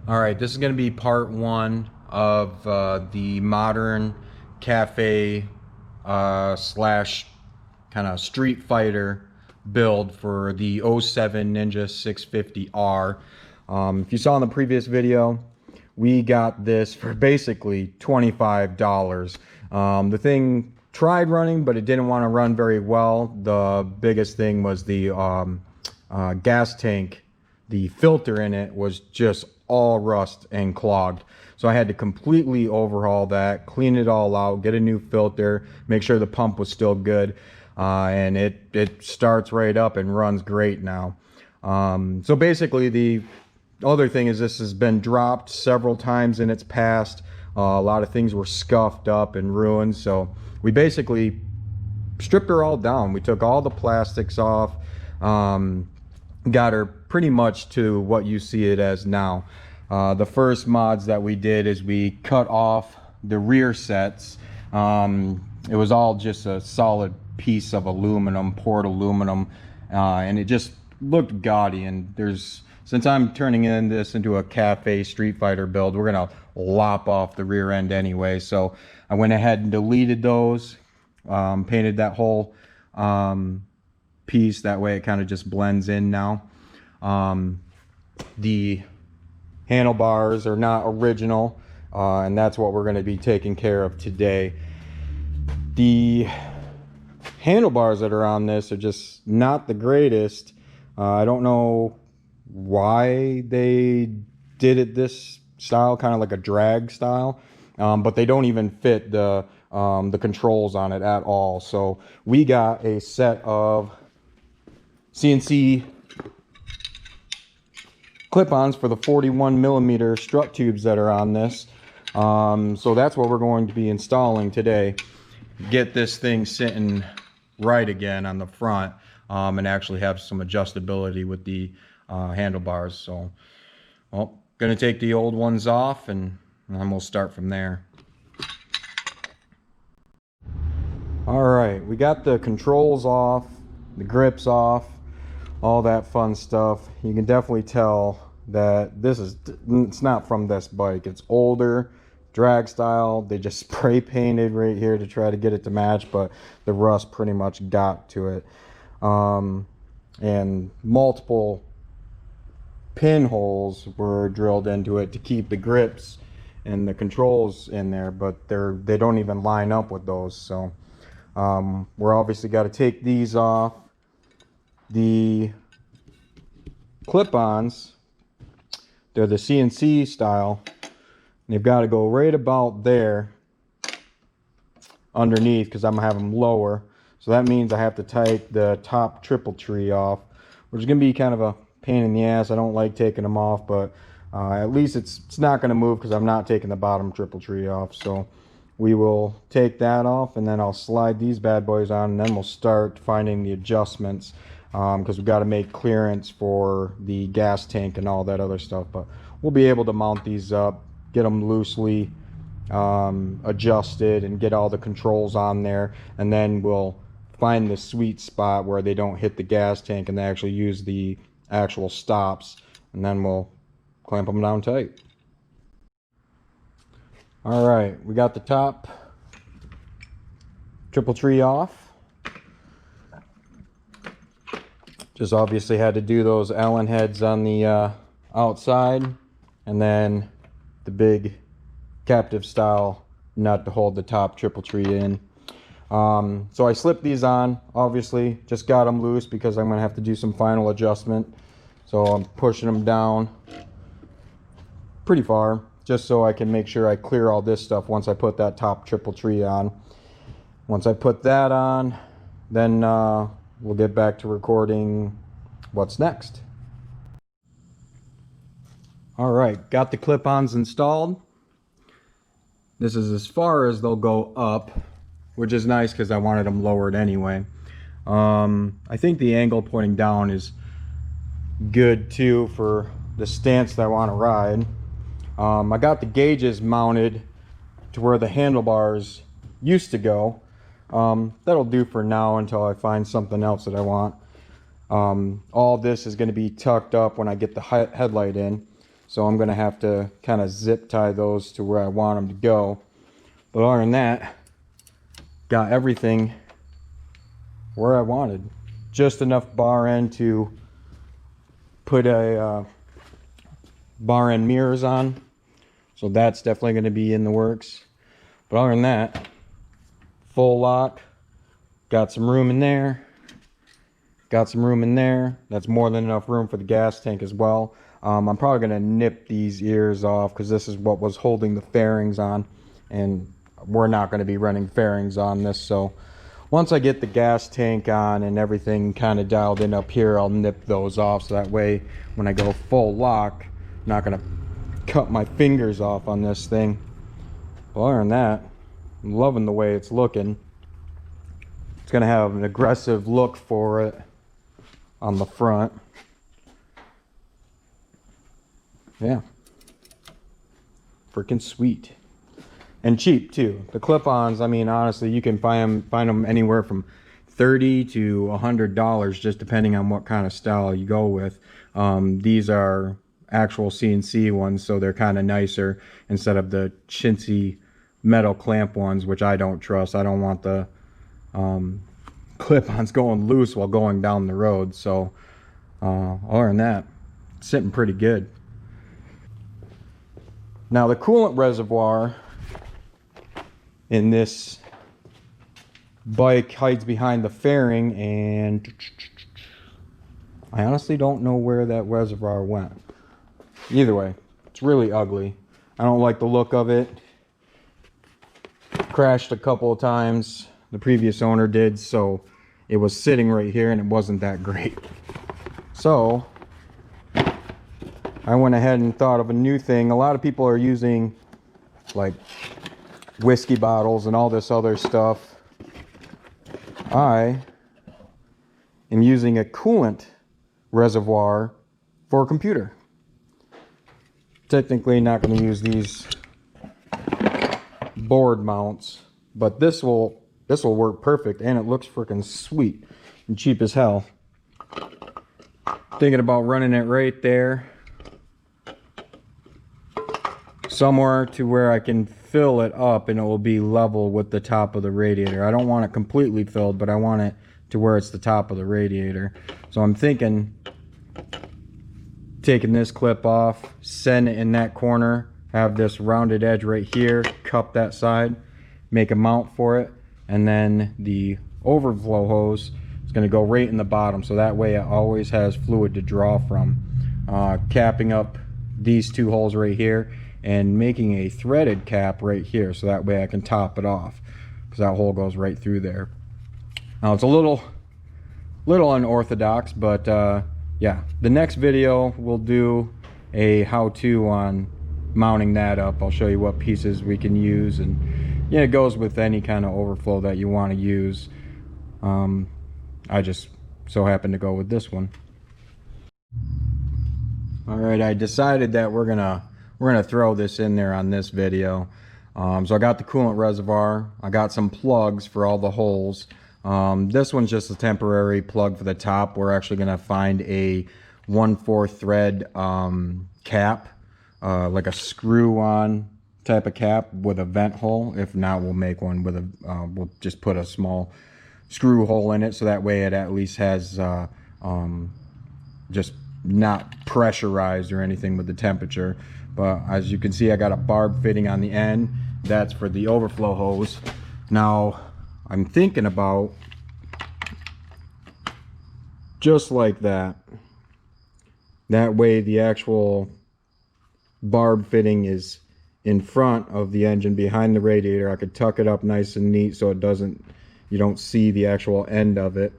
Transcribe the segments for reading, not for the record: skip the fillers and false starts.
All right, this is going to be part one of the modern cafe slash kind of street fighter build for the '07 Ninja 650R. If you saw in the previous video, we got this for basically $25. The thing tried running, but it didn't want to run very well. The biggest thing was the gas tank. The filter in it was just all rust and clogged. So I had to completely overhaul that, clean it all out, get a new filter, make sure the pump was still good. And it starts right up and runs great now. So basically the other thing is this has been dropped several times in its past. A lot of things were scuffed up and ruined. So we basically stripped her all down. We took all the plastics off, got her pretty much to what you see it as now. The first mods that we did is we cut off the rear sets. It was all just a solid piece of aluminum, poured aluminum, and it just looked gaudy. And since I'm turning this into a cafe street fighter build, we're gonna lop off the rear end anyway. So I went ahead and deleted those, painted that whole piece. That way it kind of just blends in now. The handlebars are not original, and that's what we're going to be taking care of today. The handlebars that are on this are just not the greatest. I don't know why they did it this style, kind of like a drag style, but they don't even fit the controls on it at all. So we got a set of CNC clip-ons for the 41mm strut tubes that are on this. So that's what we're going to be installing today. Get this thing sitting right again on the front, and actually have some adjustability with the handlebars. So, well, gonna take the old ones off and then we'll start from there. All right, we got the controls off, the grips off, all that fun stuff. You can definitely tell that it's not from this bike. It's older, drag style. They just spray painted right here to try to get it to match, but the rust pretty much got to it. And multiple pinholes were drilled into it to keep the grips and the controls in there, but they don't even line up with those. So we're obviously got to take these off. The clip-ons, they're the CNC style. They've got to go right about there underneath, because I'm gonna have them lower. So that means I have to take the top triple tree off, which is gonna be kind of a pain in the ass. I don't like taking them off, but at least it's not gonna move because I'm not taking the bottom triple tree off. So we will take that off, and then I'll slide these bad boys on, and then we'll start finding the adjustments, because we've got to make clearance for the gas tank and all that other stuff. But we'll be able to mount these up, get them loosely adjusted, and get all the controls on there, and then we'll find the sweet spot where they don't hit the gas tank and they actually use the actual stops, and then we'll clamp them down tight. All right, we got the top triple tree off. Just obviously had to do those Allen heads on the outside, and then the big captive style nut to hold the top triple tree in. So I slipped these on, obviously, just got them loose because I'm gonna have to do some final adjustment. So I'm pushing them down pretty far, just so I can make sure I clear all this stuff once I put that top triple tree on. Once I put that on, then we'll get back to recording what's next. All right, got the clip-ons installed. This is as far as they'll go up, which is nice because I wanted them lowered anyway. I think the angle pointing down is good too for the stance that I want to ride. I got the gauges mounted to where the handlebars used to go. That'll do for now until I find something else that I want. All this is going to be tucked up when I get the headlight in. so I'm gonna have to kind of zip tie those to where I want them to go. But other than that, got everything where I wanted. Just enough bar end to put a bar end mirrors on, so that's definitely going to be in the works. But other than that, full lock, got some room in there, got some room in there. That's more than enough room for the gas tank as well. I'm probably going to nip these ears off because this is what was holding the fairings on, and we're not going to be running fairings on this. So once I get the gas tank on and everything kind of dialed in up here, I'll nip those off, so that way when I go full lock, I'm not going to cut my fingers off on this thing. But other than that, I'm loving the way it's looking. It's going to have an aggressive look for it on the front. Yeah, freaking sweet. And cheap too. The clip-ons, I mean, honestly, you can find them anywhere from $30 to $100, just depending on what kind of style you go with. These are actual CNC ones, so they're kind of nicer instead of the chintzy metal clamp ones, which I don't trust. I don't want the clip-ons going loose while going down the road. So other than that, it's sitting pretty good. Now the coolant reservoir in this bike hides behind the fairing, and I honestly don't know where that reservoir went. Either way, it's really ugly. I don't like the look of it. Crashed a couple of times, the previous owner did, so it was sitting right here and it wasn't that great. So I went ahead and thought of a new thing. A lot of people are using like whiskey bottles and all this other stuff. I am using a coolant reservoir for a computer. Technically not going to use these board mounts, but this will work perfect, and it looks freaking sweet and cheap as hell. Thinking about running it right there somewhere to where I can fill it up and it will be level with the top of the radiator. I don't want it completely filled, but I want it to where it's the top of the radiator. So I'm thinking taking this clip off, send it in that corner, have this rounded edge right here, cup that side, make a mount for it, and then the overflow hose is going to go right in the bottom, so that way it always has fluid to draw from. Capping up these two holes right here and making a threaded cap right here, so that way I can top it off, because that hole goes right through there. Now it's a little unorthodox, but yeah, the next video we'll do a how-to on mounting that up. I'll show you what pieces we can use, and yeah, it goes with any kind of overflow that you want to use. I just so happen to go with this one. All right, I decided that we're gonna throw this in there on this video. So I got the coolant reservoir, I got some plugs for all the holes. This one's just a temporary plug for the top. We're actually gonna find a 1/4 thread cap, like a screw-on type of cap with a vent hole. If not, we'll make one with a we'll just put a small screw hole in it, so that way it at least has just not pressurized or anything with the temperature. But as you can see, I got a barb fitting on the end. That's for the overflow hose. Now I'm thinking about just like that. That way the actual barb fitting is in front of the engine behind the radiator. I could tuck it up nice and neat so it doesn't, you don't see the actual end of it.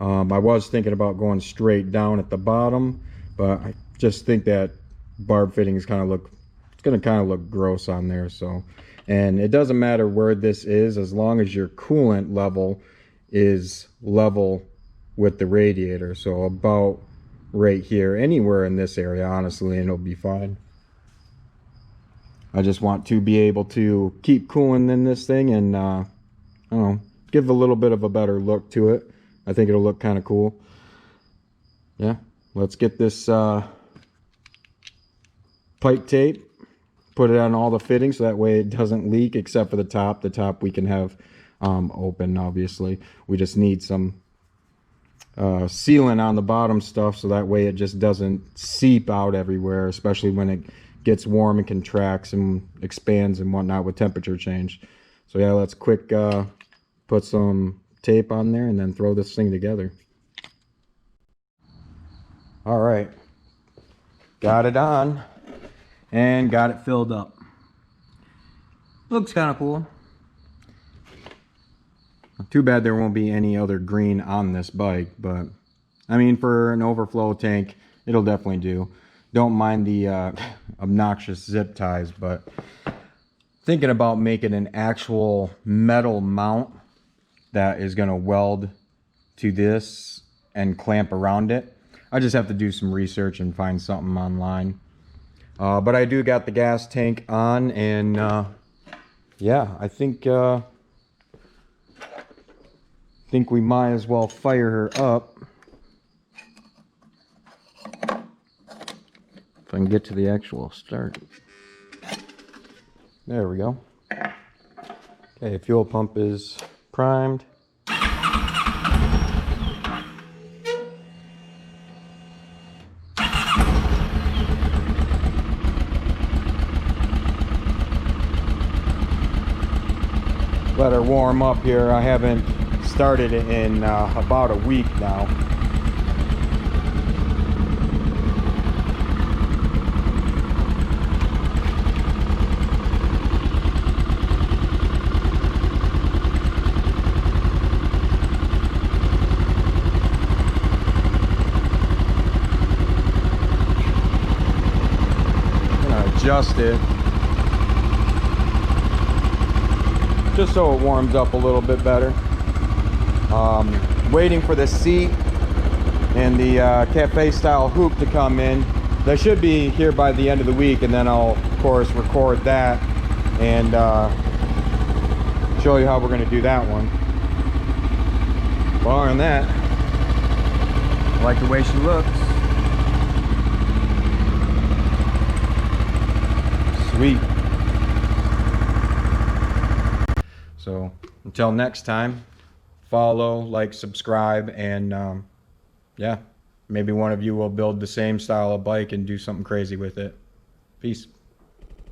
I was thinking about going straight down at the bottom, but I just think that barb fitting is kind of it's going to kind of look gross on there. So, and it doesn't matter where this is, as long as your coolant level is level with the radiator. So about right here, anywhere in this area, honestly, and it'll be fine. I just want to be able to keep cooling in this thing and I don't know, give a little bit of a better look to it. I think it'll look kind of cool. Yeah, let's get this pipe tape, put it on all the fittings so that way it doesn't leak except for the top. The top we can have open, obviously. We just need some sealant on the bottom stuff so that way it just doesn't seep out everywhere, especially when it gets warm and contracts and expands and whatnot with temperature change. So yeah, let's quick put some tape on there and then throw this thing together. All right, got it on and got it filled up. Looks kind of cool. Too bad there won't be any other green on this bike, but I mean, for an overflow tank, it'll definitely do. Don't mind the obnoxious zip ties, but thinking about making an actual metal mount that is going to weld to this and clamp around it. I just have to do some research and find something online. But I do got the gas tank on, and yeah, I think we might as well fire her up. If I can get to the actual start. There we go. Okay, fuel pump is primed. Let her warm up here. I haven't started it in about a week now. I'm gonna adjust it just so it warms up a little bit better. Waiting for the seat and the cafe style hoop to come in. They should be here by the end of the week, and then I'll of course record that and show you how we're going to do that one. But other than that, I like the way she looks. Sweet. So until next time, follow, like, subscribe, and yeah, maybe one of you will build the same style of bike and do something crazy with it. Peace.